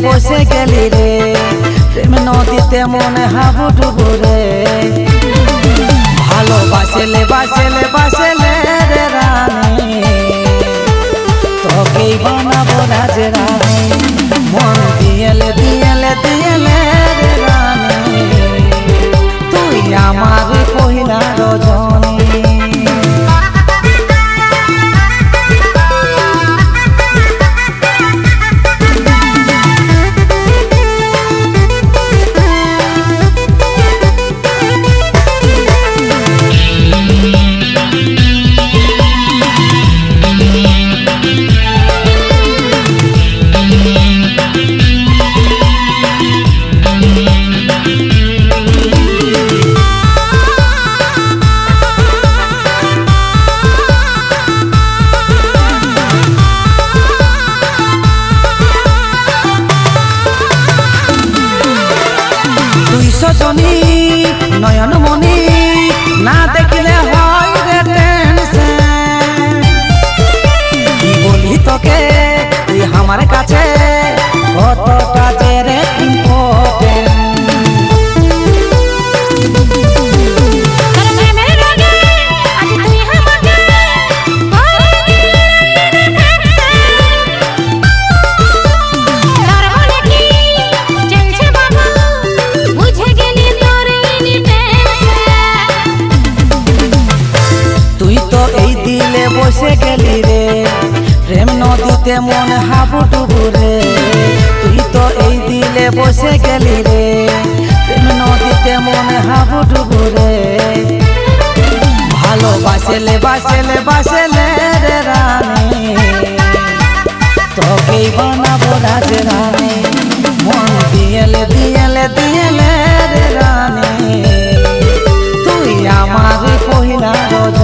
বসে গেলি রে প্রেম নদীতে মনে হাবুডুবু রে ভালোবাসলে বাসলে বাসলে রে রানী তোকেই বানাবো রাজরানী মন দিয়েলে দিয়েলে দিয়েলে রে রানী তুই আমার পহিলা রজনী। সজনী নয়ন মনি না দেখিলে হয় রে টেনশন কি বলি তোকে তুই আমার কাছে কতটা যে রে ইম্পর্টেন্ট বসে গেলি রে প্রেম নদীতে মন হাবুডুবু রে তুই তো এই দিলে বসে গেলি রে প্রেম নদীতে মন হাবুডুবু রে ভালোবাসলে বাসলে বাসলে রে রানী তোকেই বানাবো রাজরানী মন দিয়েলে দিয়েলে দিয়েলে রে রানী তুই আমার পহিলা রজনী।